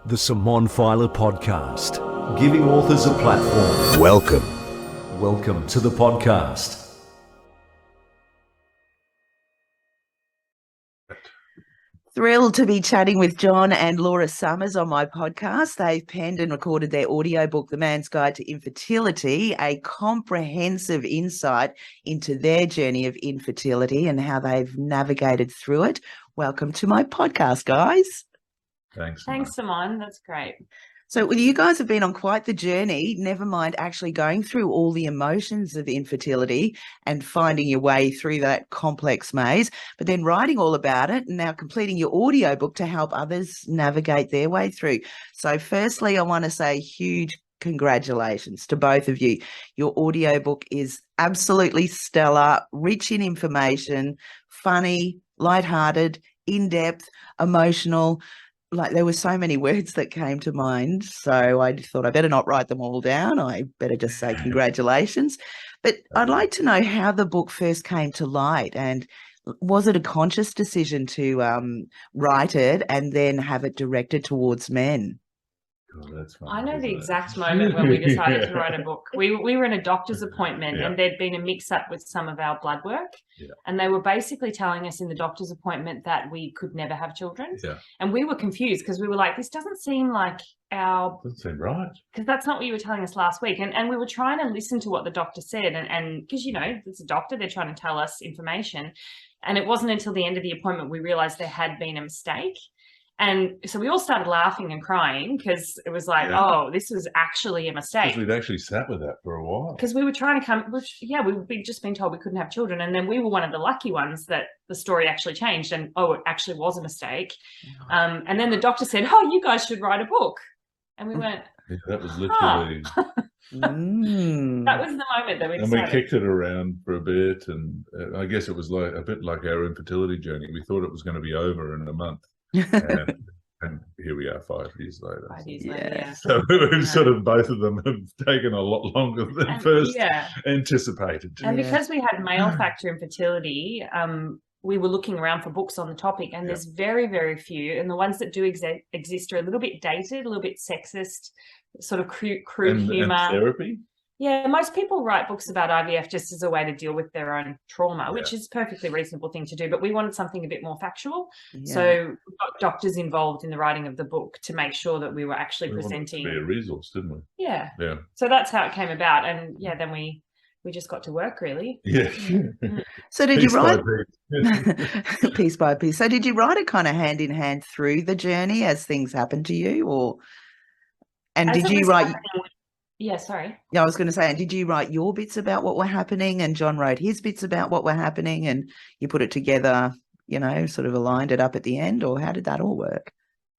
The Simone Feiler Podcast, giving authors a platform. Welcome to the podcast. Thrilled to be chatting with Jon and Laura Summers on my podcast. They've penned and recorded their audiobook, The Man's Guide to Infertility, a comprehensive insight into their journey of infertility and how they've navigated through it. Welcome to my podcast, guys. Thanks, Simone. That's great. So you guys have been on quite the journey, never mind actually going through all the emotions of infertility and finding your way through that complex maze, but then writing all about it and now completing your audiobook to help others navigate their way through. So firstly, I want to say huge congratulations to both of you. Your audiobook is absolutely stellar, rich in information, funny, lighthearted, in-depth, emotional. Like, there were so many words that came to mind, so I thought I better not write them all down. I better just say congratulations. But I'd like to know how the book first came to light, and was it a conscious decision to write it and then have it directed towards men? Oh, that's fun, I know the exact moment when we decided to write a book. We were in a doctor's appointment and there'd been a mix-up with some of our blood work. And they were basically telling us in the doctor's appointment that we could never have children. And we were confused because we were like, this doesn't seem like our... Doesn't seem right. Because that's not what you were telling us last week. And we were trying to listen to what the doctor said. And because, you know, it's a doctor, they're trying to tell us information. And it wasn't until the end of the appointment we realised there had been a mistake. And so we all started laughing and crying because it was like, oh, this was actually a mistake. Because we'd actually sat with that for a while. Because we were trying to come, we'd just been told we couldn't have children. And then we were one of the lucky ones that the story actually changed and, oh, it actually was a mistake. And then the doctor said, oh, you guys should write a book. And we went, that was literally... That was the moment that we decided. And we kicked it around for a bit. And I guess it was like a bit like our infertility journey. We thought it was going to be over in a month. and here we are 5 years later. 5 years later, yeah. So we've sort of, both of them have taken a lot longer than first anticipated. And because we had male factor infertility, we were looking around for books on the topic, and there's very, very few. And the ones that do exist are a little bit dated, a little bit sexist, sort of crude humour. And therapy? Yeah, most people write books about IVF just as a way to deal with their own trauma, which is a perfectly reasonable thing to do. But we wanted something a bit more factual. So we got doctors involved in the writing of the book to make sure that we were actually presenting. To be a resource, didn't we? Yeah. So that's how it came about. And then we just got to work, really. Yeah. So did you write piece by piece? So did you write it kind of hand in hand through the journey as things happened to you, and did you write? Yeah, sorry. Yeah, I was going to say, and did you write your bits about what were happening and Jon wrote his bits about what were happening and you put it together, you know, sort of aligned it up at the end, or how did that all work?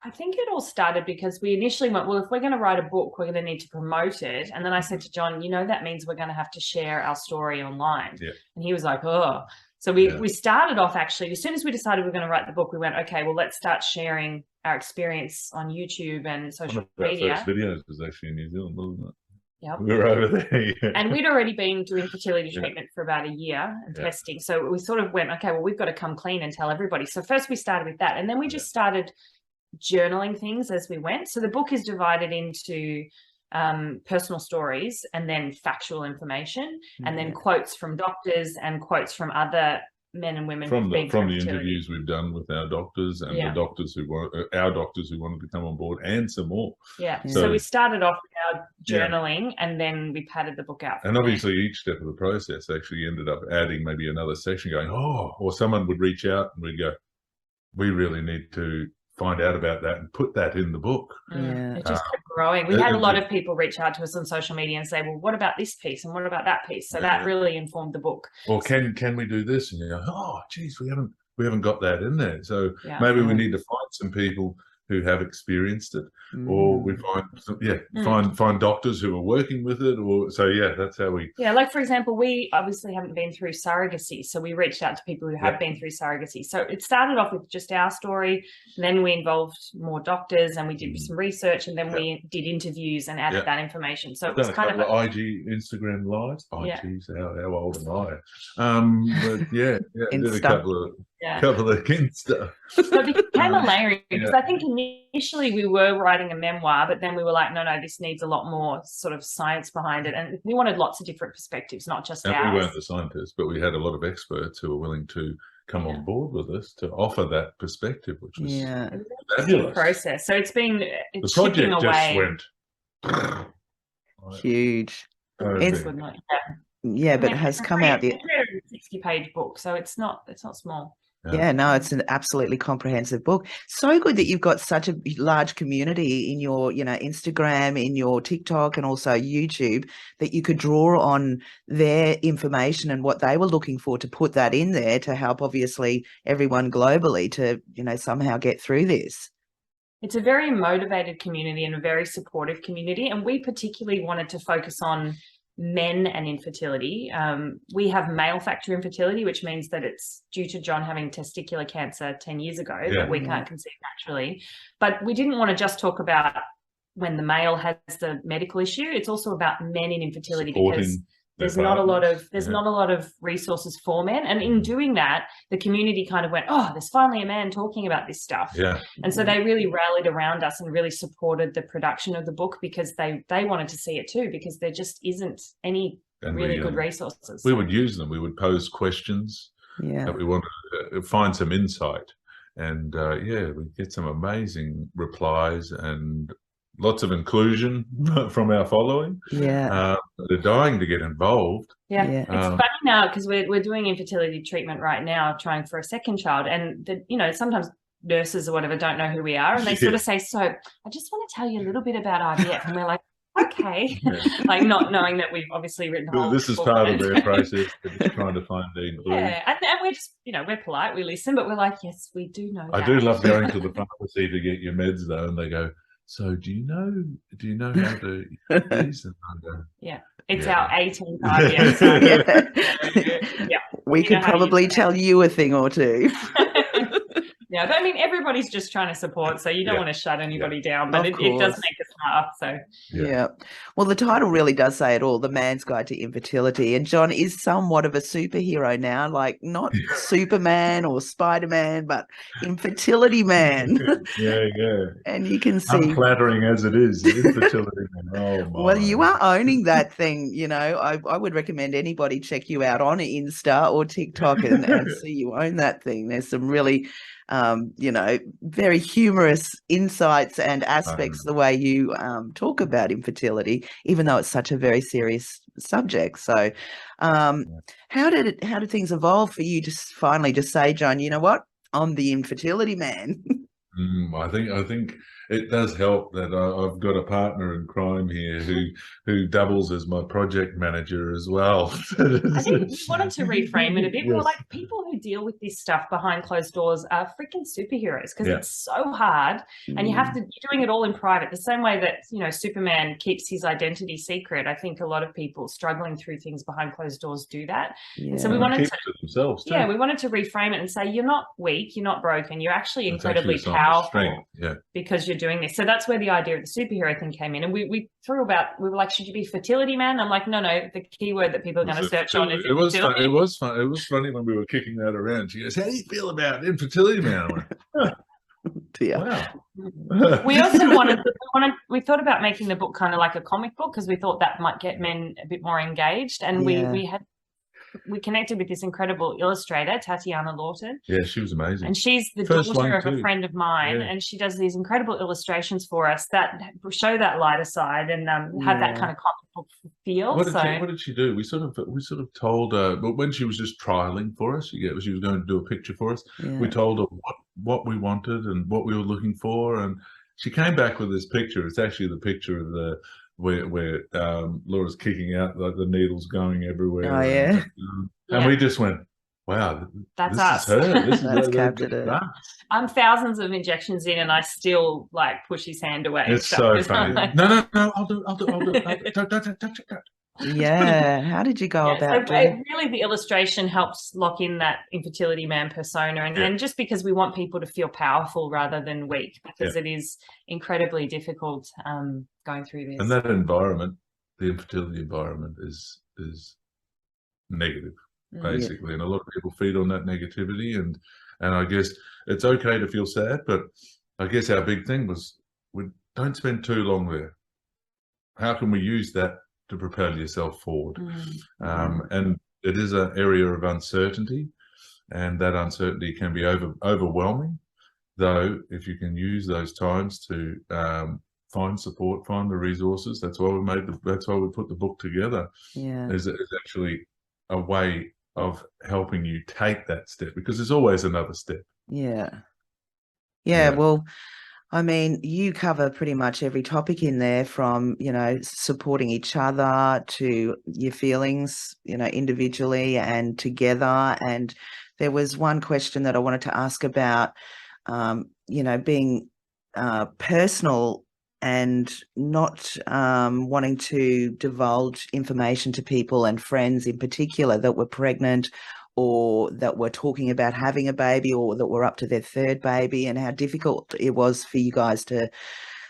I think it all started because we initially went, well, if we're going to write a book, we're going to need to promote it. And then I said to Jon, you know, that means we're going to have to share our story online. And he was like, oh. So we started off, actually, as soon as we decided we were going to write the book, we went, okay, well, let's start sharing our experience on YouTube and social media. Our first videos was actually in New Zealand, wasn't it? Yep. We were over there. And we'd already been doing fertility treatment for about a year and testing. So we sort of went, okay, well, we've got to come clean and tell everybody. So first we started with that. And then we just started journaling things as we went. So the book is divided into personal stories and then factual information and then quotes from doctors and quotes from other men and women from the interviews we've done with our doctors and the doctors our doctors who wanted to come on board, and some more. So we started off with our journaling and then we padded the book out. And obviously each step of the process actually ended up adding maybe another section, going, or someone would reach out and we'd go, we really need to find out about that and put that in the book. It just kept growing. We had a lot of people reach out to us on social media and say, well, what about this piece and what about that piece? So that really informed the book. Or can we do this? And you go, oh geez, we haven't got that in there. So maybe we need to find some people who have experienced it, or we find doctors who are working with it, or that's how we like, for example, we obviously haven't been through surrogacy, so we reached out to people who have been through surrogacy. So it started off with just our story, and then we involved more doctors and we did some research, and then we did interviews and added that information. So it was kind of IG, Instagram lives. IGs, how old am I? But did a couple of couple of kin stuff. So it became a layering, because I think initially we were writing a memoir, but then we were like, no, this needs a lot more sort of science behind it. And we wanted lots of different perspectives, not just ours. We weren't the scientists, but we had a lot of experts who were willing to come on board with us to offer that perspective, which was fabulous. Process. So it's been the project just went huge. But it has come out the 60-page book, so it's not small. No, it's an absolutely comprehensive book. So good that you've got such a large community in your, Instagram, in your TikTok, and also YouTube, that you could draw on their information and what they were looking for to put that in there to help, obviously, everyone globally to, somehow get through this. It's a very motivated community and a very supportive community, and we particularly wanted to focus on men and infertility. We have male factor infertility, which means that it's due to Jon having testicular cancer 10 years ago that we can't conceive naturally. But we didn't want to just talk about when the male has the medical issue. It's also about men in infertility, because there's not a lot of resources for men. And in doing that, the community kind of went, oh, there's finally a man talking about this stuff. And so they really rallied around us and really supported the production of the book, because they wanted to see it too, because there just isn't any good resources. We would use them. We would pose questions that we wanted to find some insight. And we get some amazing replies and lots of inclusion from our following. They're dying to get involved. It's funny now, because we're doing infertility treatment right now, trying for a second child, and sometimes nurses or whatever don't know who we are, and they sort of say, so I just want to tell you a little bit about IVF, and we're like, okay. Like, not knowing that we've obviously written the whole this is part of their process. They're just trying to find the inclusion. And we're just, we're polite, we listen, but we're like, yes, we do know that. I do love going to the pharmacy to get your meds though, and they go, so do you know how to use them? It's our 18th IVF. We could probably tell you a thing or two. But I mean, everybody's just trying to support, so you don't want to shut anybody down, but it does make us laugh. So well, the title really does say it all, The Man's Guide to Infertility, and Jon is somewhat of a superhero now, like not Superman or Spider-Man, but Infertility Man. And you can see, unflattering as it is, Infertility Man. Oh my. Well, you are owning that thing. I would recommend anybody check you out on Insta or TikTok and see you own that thing. There's some really very humorous insights and aspects the way you talk about infertility, even though it's such a very serious subject. So how did things evolve for you to finally just say, Jon, you know what, I'm the infertility man? I think it does help that I've got a partner in crime here who doubles as my project manager as well. I think we wanted to reframe it a bit. We're like, people who deal with this stuff behind closed doors are freaking superheroes, because it's so hard, and you're doing it all in private. The same way that Superman keeps his identity secret. I think a lot of people struggling through things behind closed doors do that. And so we wanted to themselves too. we wanted to reframe it and say, you're not weak, you're not broken, you're actually incredibly powerful because you're doing this. So that's where the idea of the superhero thing came in. And we were like, should you be fertility man? I'm like, no, the keyword that people are going to search on is infertility. It was fun. It was funny when we were kicking that around. She goes, how do you feel about infertility man? I went, wow. We also we thought about making the book kind of like a comic book, because we thought that might get men a bit more engaged. And we connected with this incredible illustrator, Tatiana Lawton. Yeah, she was amazing. And she's the daughter of a friend of mine, and she does these incredible illustrations for us that show that lighter side and have that kind of comic book feel. What did she do? We sort of told her, but when she was just trialing for us, she was going to do a picture for us. We told her what we wanted and what we were looking for, and she came back with this picture. It's actually the picture of the where Laura's kicking out, like the needles going everywhere. Oh yeah. And we just went, wow, that's this us. Is her. This That's captured it. I'm thousands of injections in, and I still like push his hand away. It's so funny. Like, no, I'll do it. Don't. Yeah. How did you go about doing? Really, the illustration helps lock in that infertility man persona, and just because we want people to feel powerful rather than weak, because it is incredibly difficult going through this. And that environment, the infertility environment, is negative, basically, and a lot of people feed on that negativity, and And I guess it's okay to feel sad, but I guess our big thing was we don't spend too long there. How can we use that to propel yourself forward? And it is an area of uncertainty, and that uncertainty can be overwhelming. Though, if you can use those times to find support, find the resources, that's why we put the book together. Yeah, is actually a way of helping you take that step, because there's always another step. Yeah. Well, I mean, you cover pretty much every topic in there, from, supporting each other to your feelings, individually and together. And there was one question that I wanted to ask about, being personal and not wanting to divulge information to people and friends in particular that were pregnant or that were talking about having a baby or that were up to their third baby, and how difficult it was for you guys to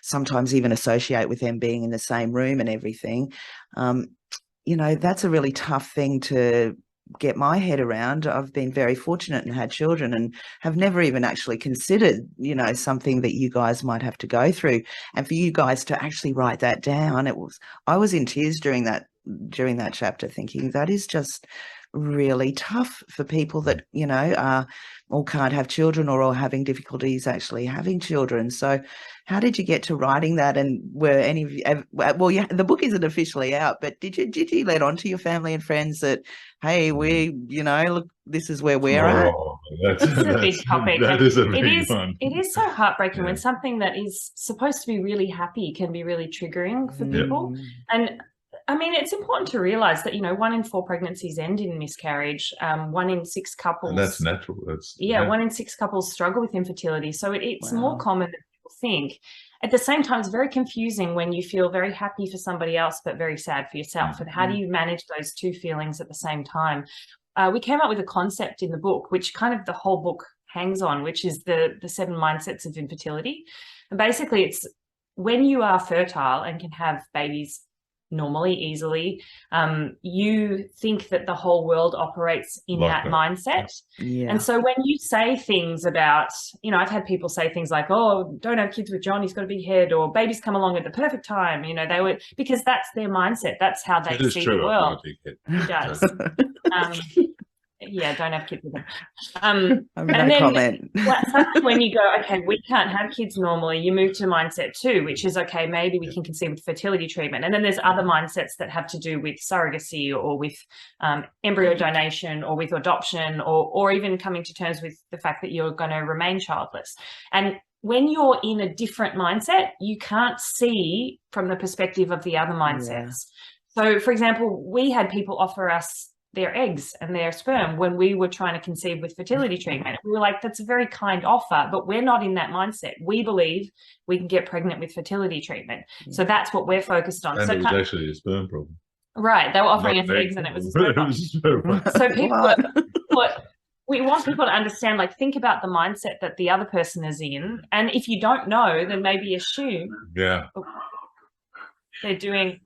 sometimes even associate with them being in the same room and everything. That's a really tough thing to get my head around. I've been very fortunate and had children and have never even actually considered, something that you guys might have to go through. And for you guys to actually write that down, I was in tears during that chapter, thinking that is just really tough for people that, or can't have children or are having difficulties actually having children. So how did you get to writing that? And were any of you, the book isn't officially out, but did you let on to your family and friends that, hey, we, look, this is where we're at? That's a big topic. That is a big one. It is so heartbreaking when something that is supposed to be really happy can be really triggering for people. And I mean, it's important to realise that, 1 in 4 pregnancies end in miscarriage. 1 in 6 couples. And that's natural. 1 in 6 couples struggle with infertility. So it's more common than people think. At the same time, it's very confusing when you feel very happy for somebody else but very sad for yourself. And how do you manage those two feelings at the same time? We came up with a concept in the book, which kind of the whole book hangs on, which is the 7 mindsets of infertility. And basically, it's when you are fertile and can have babies normally, easily, you think that the whole world operates in that mindset. And so when you say things about, I've had people say things like, oh, don't have kids with John, he's got a big head, or babies come along at the perfect time, they would, because that's their mindset, that's how they see the world. He does. Don't have kids with them. And then when you go, okay, we can't have kids normally, you move to mindset 2, which is, okay, maybe we can conceive with fertility treatment. And then there's other mindsets that have to do with surrogacy or with embryo donation or with adoption or even coming to terms with the fact that you're going to remain childless. And when you're in a different mindset, you can't see from the perspective of the other mindsets. So, for example, we had people offer us their eggs and their sperm when we were trying to conceive with fertility treatment. We were like, that's a very kind offer, but we're not in that mindset. We believe we can get pregnant with fertility treatment. So that's what we're focused on. And so it was actually a sperm problem. Right. They were offering us eggs and it was a sperm problem. So we want people to understand, like, think about the mindset that the other person is in. And if you don't know, then maybe assume they're doing...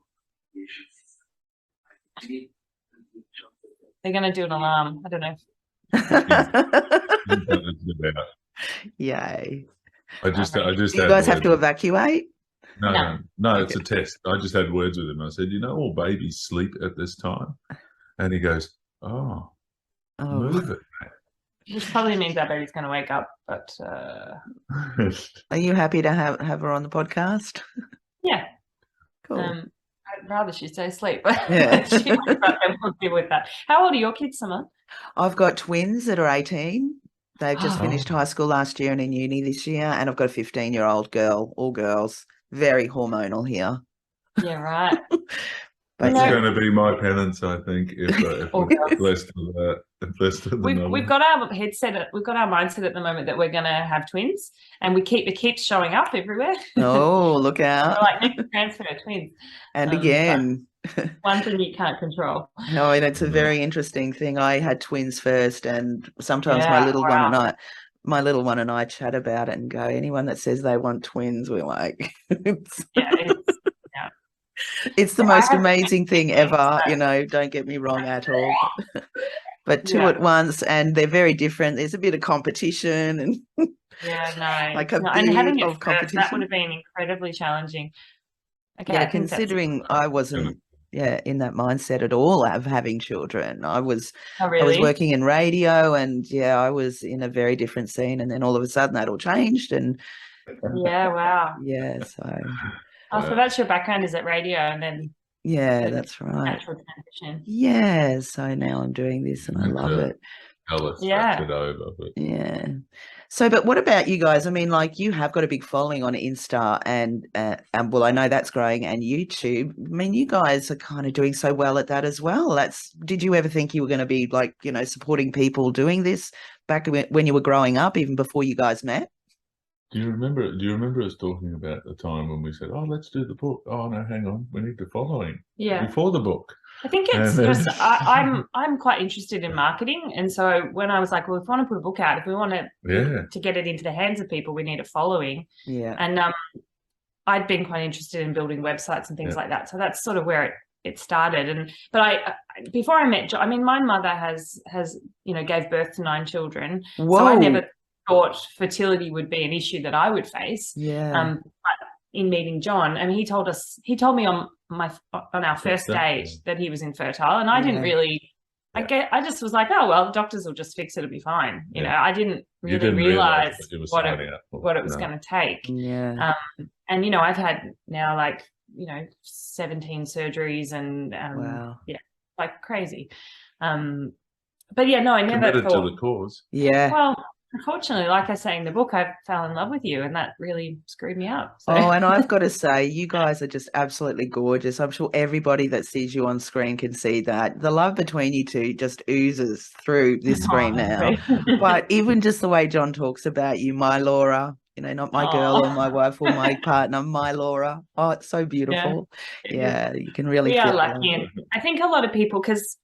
They're going to do an alarm. I don't know. Yay. I just you guys have to evacuate? No, it's a test. I just had words with him. I said, all babies sleep at this time. And he goes, move it. Which probably means our baby's going to wake up. But are you happy to have her on the podcast? Yeah. Cool. I'd rather she stay asleep. She won't deal with that. How old are your kids, Simone? I've got twins that are 18. They've just finished high school last year and in uni this year. And I've got a 15-year-old girl, all girls, very hormonal here. Yeah, right. That's going to be my penance, I think, if we're blessed with that. We've got our headset. We've got our mindset at the moment that we're going to have twins, and it keeps showing up everywhere. Oh, look out! We're like, next transfer twins, and again, one thing you can't control. No, and it's a very interesting thing. I had twins first, and sometimes my little one and I chat about it and go, anyone that says they want twins, we're like, it's the most amazing thing ever. Don't get me wrong at all. but two at once, and they're very different. There's a bit of competition and like a bit and having it of first, competition. that would have been incredibly challenging. Okay, yeah, considering I wasn't in that mindset at all of having children. I was working in radio, and I was in a very different scene, and then all of a sudden that all changed, and wow. So that's your background, is at radio, and then that's right. Natural transition. Yeah, so now I'm doing this and I love it. So, but what about you guys? I mean, like, you have got a big following on Insta and well, I know that's growing, and YouTube. I mean, you guys are kind of doing so well at that as well. Did you ever think you were going to be like, supporting people doing this back when you were growing up, even before you guys met? Do you remember us talking about the time when we said, "Oh, let's do the book"? Oh no, hang on, we need to follow him before the book. I think it's just I'm quite interested in marketing, and so when I was like, well, if we want to put a book out, if we want to get it into the hands of people, we need a following. And I'd been quite interested in building websites and things like that, so that's sort of where it started. But before I met Jon, I mean, my mother has gave birth to 9 children. Whoa. So I never thought fertility would be an issue that I would face. But in meeting Jon, I mean, he told me on our first date that he was infertile, and I didn't really. I just was like, oh well, doctors will just fix it; it'll be fine. You know, I didn't really realize what it was going to take. And I've had now 17 surgeries and like crazy. But I never committed thought to the cause. Well, unfortunately, like I say in the book, I fell in love with you, and that really screwed me up. So. Oh, and I've got to say, you guys are just absolutely gorgeous. I'm sure everybody that sees you on screen can see that. The love between you two just oozes through this screen now. But even just the way Jon talks about you, my Laura, not my girl or my wife or my partner, my Laura. Oh, it's so beautiful. Yeah, you can really feel we are lucky. And I think a lot of people, because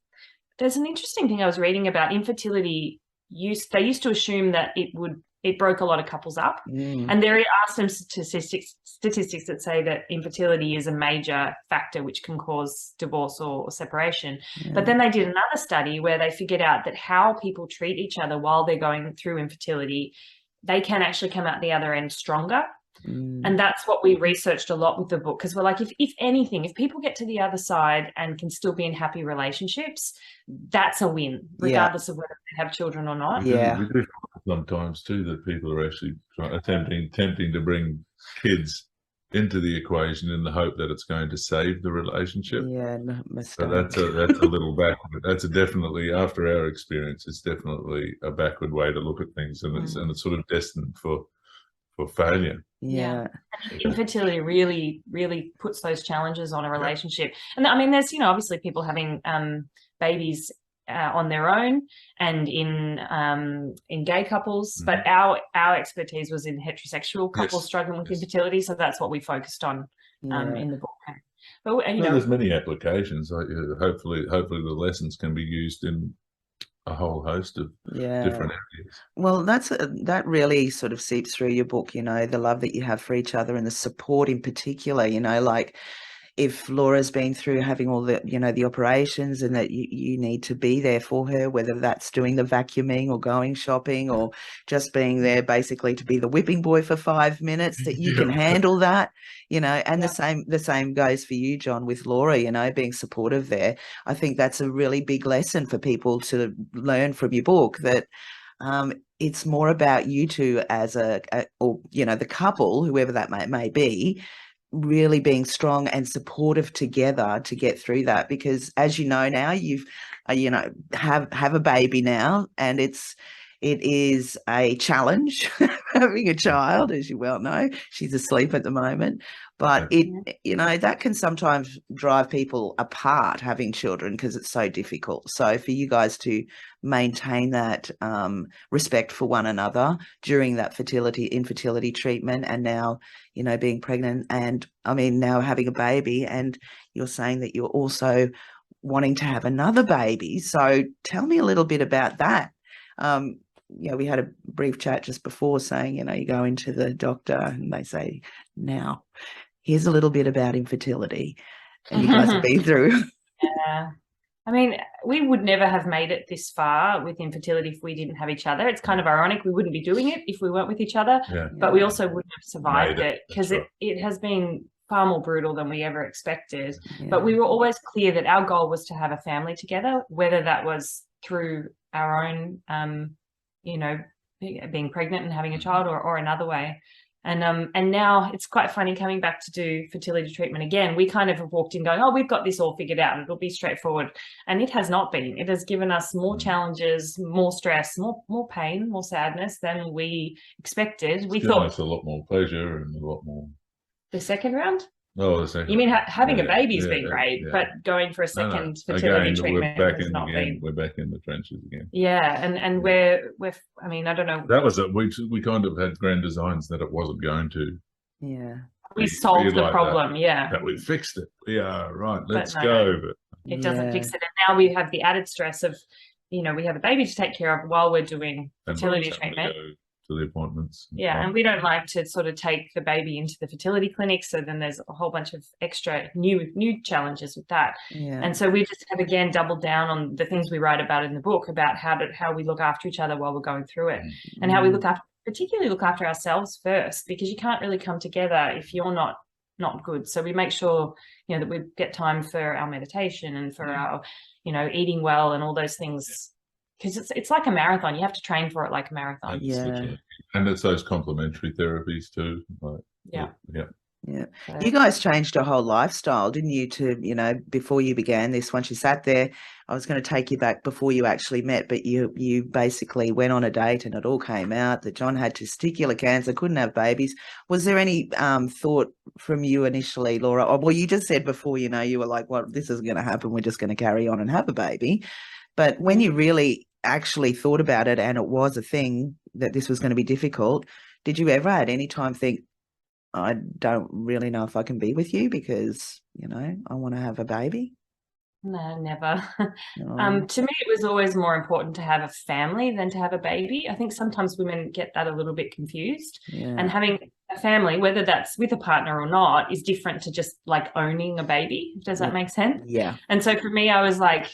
there's an interesting thing I was reading about infertility. They used to assume that it broke a lot of couples up, and there are some statistics that say that infertility is a major factor which can cause divorce or separation. But then they did another study where they figured out that how people treat each other while they're going through infertility, they can actually come out the other end stronger. And that's what we researched a lot with the book, because we're like, if anything, if people get to the other side and can still be in happy relationships, that's a win, regardless of whether they have children or not. We do sometimes too that people are actually attempting to bring kids into the equation in the hope that it's going to save the relationship. So that's a little backward. That's definitely, after our experience, it's definitely a backward way to look at things, and it's sort of destined for failure. Infertility really, really puts those challenges on a relationship. And I mean, there's obviously people having babies on their own and in gay couples, but our expertise was in heterosexual couples struggling with infertility, so that's what we focused on in the book. But there's many applications. Hopefully the lessons can be used in a whole host of different areas. Well, that really sort of seeps through your book, the love that you have for each other and the support in particular, like if Laura's been through having all the, the operations, and that you need to be there for her, whether that's doing the vacuuming or going shopping or just being there basically to be the whipping boy for 5 minutes, that you can handle that, and the same goes for you, Jon, with Laura, being supportive there. I think that's a really big lesson for people to learn from your book, that it's more about you two as or the couple, whoever that may be, really being strong and supportive together to get through that. Because as you know now, you've have a baby now, and it is a challenge having a child, as you well know. She's asleep at the moment, but that can sometimes drive people apart, having children, because it's so difficult. So for you guys to maintain that respect for one another during that infertility treatment, and now being pregnant, and I mean now having a baby, and you're saying that you're also wanting to have another baby. So tell me a little bit about that. We had a brief chat just before, saying, you go into the doctor and they say, now, here's a little bit about infertility. And you guys have been through. I mean, we would never have made it this far with infertility if we didn't have each other. It's kind of ironic. We wouldn't be doing it if we weren't with each other, but we also wouldn't have survived it because it has been far more brutal than we ever expected. But we were always clear that our goal was to have a family together, whether that was through our own, being pregnant and having a child or another way. And now it's quite funny coming back to do fertility treatment again. We kind of have walked in going, oh, we've got this all figured out and it'll be straightforward. And it has not been. It has given us more challenges, more stress, more pain, more sadness than we expected. We thought it's a lot more pleasure and a lot more. The second round? Oh, the second. You mean having a baby's been great, but going for a second fertility treatment has not been. We're back in the trenches again. Yeah, and we're. I mean, I don't know. That was it. We kind of had grand designs that it wasn't going to. Yeah, we solved the problem. That we fixed it. Yeah, right. Let's go. But it doesn't fix it, and now we have the added stress of, we have a baby to take care of while we're doing fertility treatment. To the appointments. And we don't like to sort of take the baby into the fertility clinic, so then there's a whole bunch of extra new challenges with that. And so we just have again doubled down on the things we write about in the book about how we look after each other while we're going through it, and how we particularly look after ourselves first, because you can't really come together if you're not good. So we make sure that we get time for our meditation and for our eating well and all those things. Because it's like a marathon. You have to train for it like a marathon. And it's those complementary therapies too. You guys changed your whole lifestyle, didn't you, to, before you began this, once you sat there, I was going to take you back before you actually met, but you basically went on a date and it all came out that Jon had testicular cancer, couldn't have babies. Was there any thought from you initially, Laura? Well, you just said before, you were like, well, this is going to happen. We're just going to carry on and have a baby. But when you really actually thought about it and it was a thing that this was going to be difficult, did you ever at any time think, I don't really know if I can be with you because, I want to have a baby? No, never. To me, it was always more important to have a family than to have a baby. I think sometimes women get that a little bit confused. And having a family, whether that's with a partner or not, is different to just like owning a baby. Does that make sense? Yeah. And so for me, I was like,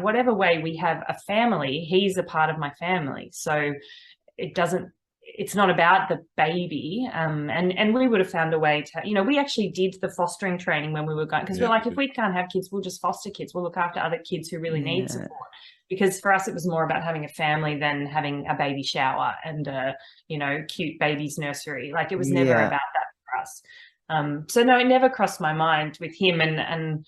whatever way we have a family, he's a part of my family. So it's not about the baby. And we would have found a way to, we actually did the fostering training when we were going, because we're like, if we can't have kids, we'll just foster kids. We'll look after other kids who really need support. Because for us, it was more about having a family than having a baby shower and a, cute baby's nursery. Like it was never about that for us. So no, it never crossed my mind with him, and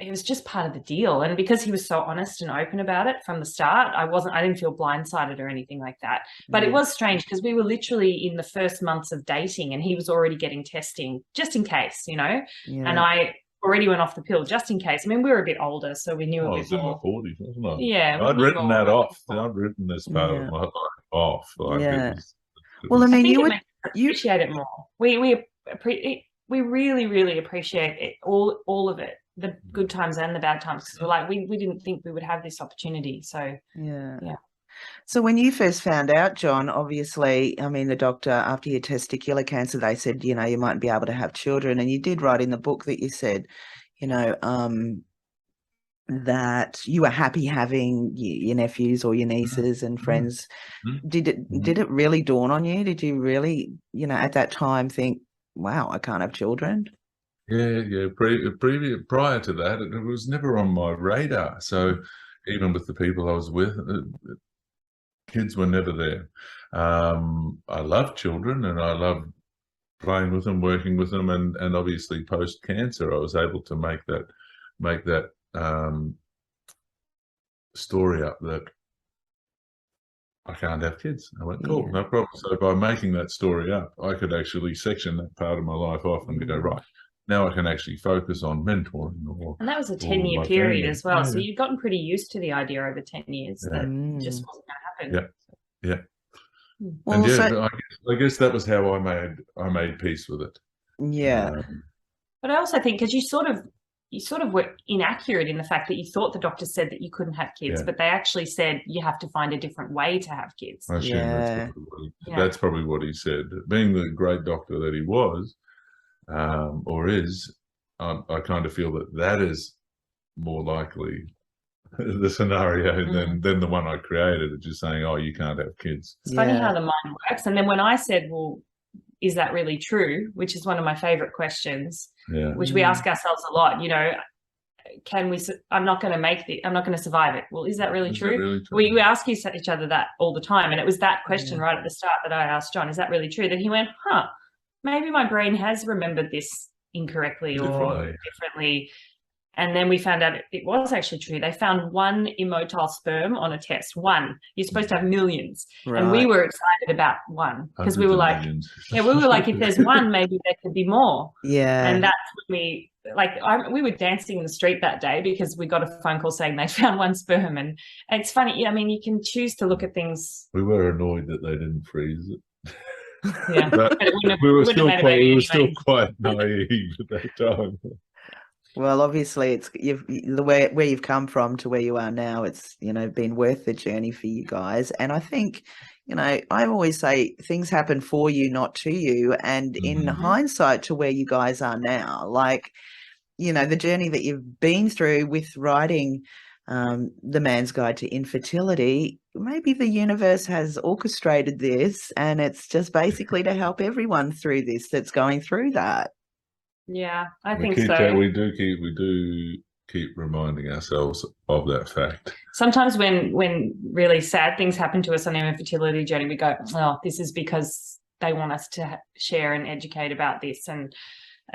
it was just part of the deal. And because he was so honest and open about it from the start, I didn't feel blindsided or anything like that. But it was strange because we were literally in the first months of dating and he was already getting testing just in case, and I already went off the pill just in case. I mean, we were a bit older, so we knew I it was in my 40s, wasn't I? Yeah. I'd written that off. I'd written this part of my life off. Well, I mean, you appreciate it more. We really, really appreciate it, all of it. The good times and the bad times, because we're like, we didn't think we would have this opportunity. So yeah. So when you first found out, Jon, obviously, I mean, the doctor, after your testicular cancer, they said, you might be able to have children. And you did write in the book that you said, that you were happy having your nephews or your nieces and friends. Did it really dawn on you? Did you really, at that time think, wow, I can't have children? Yeah. Prior to that, it was never on my radar. So even with the people I was with, kids were never there. I love children and I love playing with them, working with them, and obviously post cancer, I was able to make that story up that I can't have kids. I went, cool, no problem. So by making that story up, I could actually section that part of my life off and go, right, now I can actually focus on mentoring. And that was a 10-year period as well. So you've gotten pretty used to the idea over 10 years that it just wasn't going to happen. Yeah. Well, and I guess that was how I made peace with it. Yeah. But I also think because you sort of were inaccurate in the fact that you thought the doctor said that you couldn't have kids, but they actually said you have to find a different way to have kids. I assume that's probably what he said. Being the great doctor that he was, or is, I kind of feel that is more likely the scenario than the one I created of just saying, oh, you can't have kids. It's funny how the mind works. And then when I said, well, is that really true? Which is one of my favorite questions, which we ask ourselves a lot, you know, I'm not going to survive it. Well, is that really true? We ask each other that all the time. And it was that question right at the start that I asked Jon, is that really true? Then he went, maybe my brain has remembered this incorrectly or differently. And then we found out it was actually true. They found one immotile sperm on a test. One. You're supposed to have millions. Right. And we were excited about one because we were like, if there's one, maybe there could be more. Yeah. And that's when we were dancing in the street that day because we got a phone call saying they found one sperm. And it's funny. I mean, you can choose to look at things. We were annoyed that they didn't freeze it. Yeah. But we were still quite naive at that time. Well, obviously, it's where you've come from to where you are now. It's been worth the journey for you guys. And I think, I always say things happen for you, not to you. And in hindsight, to where you guys are now, like, the journey that you've been through with writing The Man's Guide to Infertility, maybe the universe has orchestrated this, and it's just basically to help everyone through this that's going through that. Yeah, I think so. We do keep reminding ourselves of that fact. Sometimes when really sad things happen to us on our infertility journey, we go, oh, this is because they want us to share and educate about this. And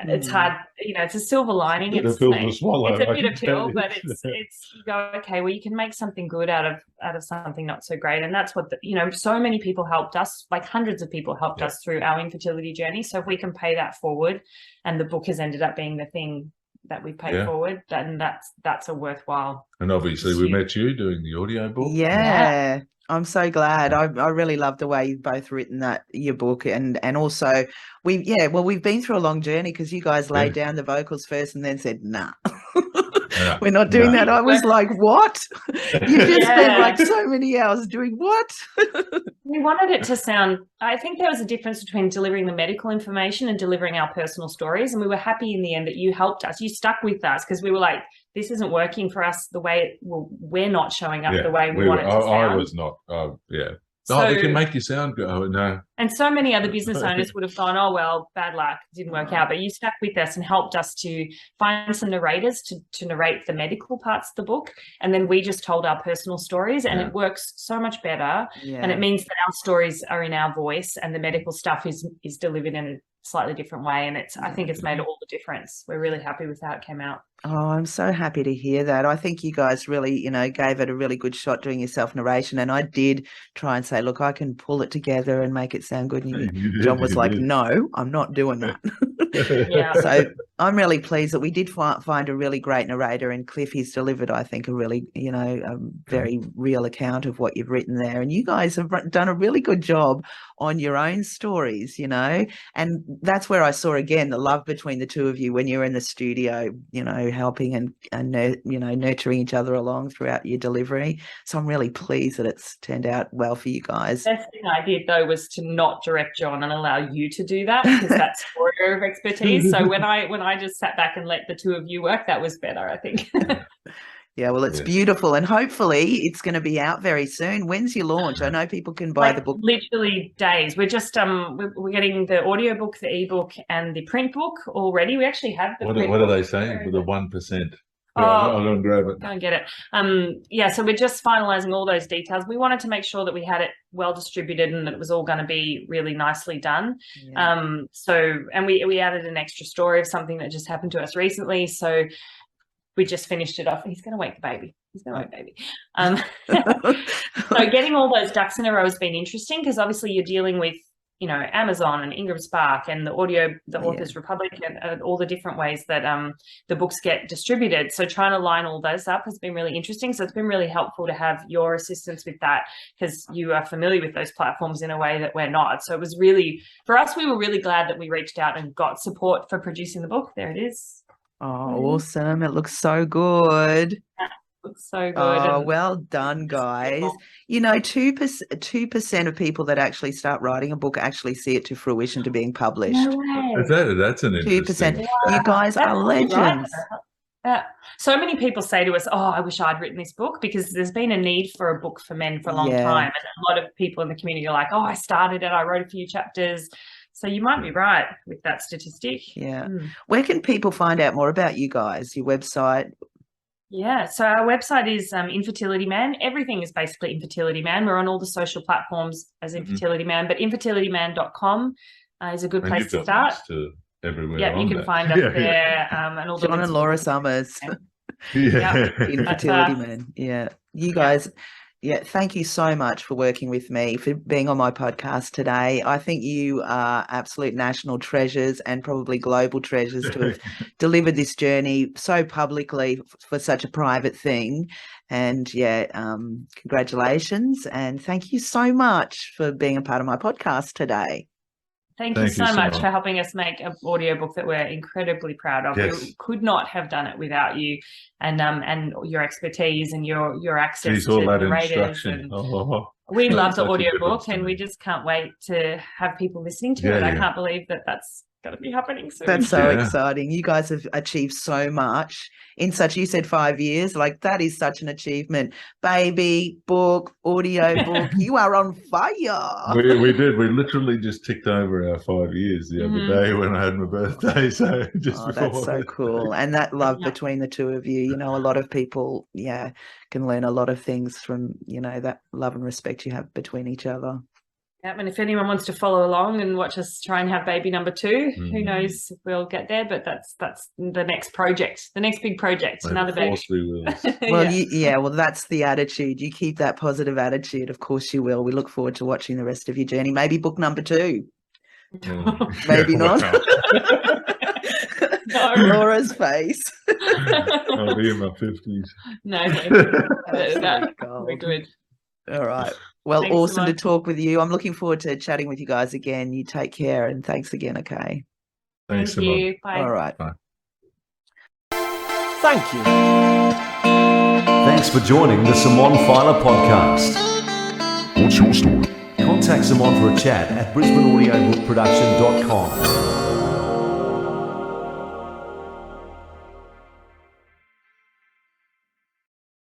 it's hard, it's a silver lining. It's a pill to swallow. It's a bit of pill, but it's you go, okay, well, you can make something good out of something not so great. And that's what so many people helped us, like hundreds of people helped us through our infertility journey. So if we can pay that forward, and the book has ended up being the thing that we pay forward, then that's a worthwhile. And obviously we met you doing the audio book. Yeah. I'm so glad. I really love the way you've both written your book, and also we've been through a long journey because you guys laid down the vocals first and then said, nah, we're not doing that. I was like, what? You just spent like so many hours doing what? We wanted it to sound, I think there was a difference between delivering the medical information and delivering our personal stories. And we were happy in the end that you helped us. You stuck with us because we were like, this isn't working for us the way we're not showing up the way we want it to sound. I was not, So, we can make you sound good. Oh, no. And so many other business owners would have gone, oh, well, bad luck, didn't work out. But you stuck with us and helped us to find some narrators to narrate the medical parts of the book. And then we just told our personal stories, and it works so much better. Yeah. And it means that our stories are in our voice and the medical stuff is delivered in a slightly different way. And I think it's made all the difference. We're really happy with how it came out. Oh, I'm so happy to hear that. I think you guys really, gave it a really good shot doing your self-narration. And I did try and say, look, I can pull it together and make it sound good. And Jon was like, no, I'm not doing that. So I'm really pleased that we did find a really great narrator, and Cliff, he's delivered, I think, a really, a very real account of what you've written there. And you guys have done a really good job on your own stories, and that's where I saw again the love between the two of you when you're in the studio, helping and nurturing each other along throughout your delivery. So I'm really pleased that it's turned out well for you guys. The best thing I did though was to not direct Jon and allow you to do that, because that's your area of expertise. So when I just sat back and let the two of you work, that was better, I think. Yeah, well, it's beautiful, and hopefully it's going to be out very soon. When's your launch? I know people can buy the book. Literally days. We're just we're getting the audiobook, the ebook, and the print book already. We actually have the print What are book. they saying for the 1%? I'll go and grab it. Go and get it. So we're just finalising all those details. We wanted to make sure that we had it well distributed and that it was all going to be really nicely done. Yeah. And we added an extra story of something that just happened to us recently. So we just finished it off. He's going to wake the baby. So getting all those ducks in a row has been interesting, because obviously you're dealing with, Amazon and Ingram Spark and the Authors Republic, and all the different ways that the books get distributed. So trying to line all those up has been really interesting. So it's been really helpful to have your assistance with that, because you are familiar with those platforms in a way that we're not. So it was really, for us, we were really glad that we reached out and got support for producing the book. There it is. Oh, awesome. It looks so good. Looks so good. Oh, well done, guys. 2% of people that actually start writing a book actually see it to fruition, to being published. No way. That's an interesting. 2%. You guys are legends. So many people say to us, oh, I wish I'd written this book, because there's been a need for a book for men for a long time. And a lot of people in the community are like, oh, I started it, I wrote a few chapters. So you might be right with that statistic. Yeah. Where can people find out more about you guys, your website? Yeah, so our website is Infertility Man. Everything is basically Infertility Man. We're on all the social platforms as Infertility Man, but infertilityman.com is a good place to start. Everywhere. Yeah, you can find us there. And all the Jon and Laura Summers. Infertility Man. Yeah. You guys, thank you so much for working with me, for being on my podcast today. I think you are absolute national treasures and probably global treasures to have delivered this journey so publicly for such a private thing. And congratulations. And thank you so much for being a part of my podcast today. Thank you so much for helping us make an audiobook that we're incredibly proud of. Yes. We could not have done it without you and your expertise and your access to the narrators. We love the audiobook, and we just can't wait to have people listening to it. I can't believe that that's going to be happening soon. That's so exciting. You guys have achieved so much in such, you said 5 years, like that is such an achievement. Baby, book, audio book, you are on fire. We did. We literally just ticked over our 5 years the other day when I had my birthday. So that's so cool. And that love between the two of you, you know, a lot of people, can learn a lot of things from, you know, that love and respect you have between each other. Yeah, and if anyone wants to follow along and watch us try and have baby number 2, who knows if we'll get there, but that's the next project, the next big project, another baby. Of course we will. Well, well, that's the attitude. You keep that positive attitude. Of course you will. We look forward to watching the rest of your journey. Maybe book number 2. Maybe not. No. Laura's face. I'll be in my 50s. No, we're good. All right. Well, thanks, awesome Simone. to talk with you. I'm looking forward to chatting with you guys again. You take care, and thanks again, okay? Thanks, Thank you. Bye. All right. Bye. Thank you. Thanks for joining the Simone Feiler Podcast. What's your story? Contact Simone for a chat at brisbaneaudiobookproduction.com.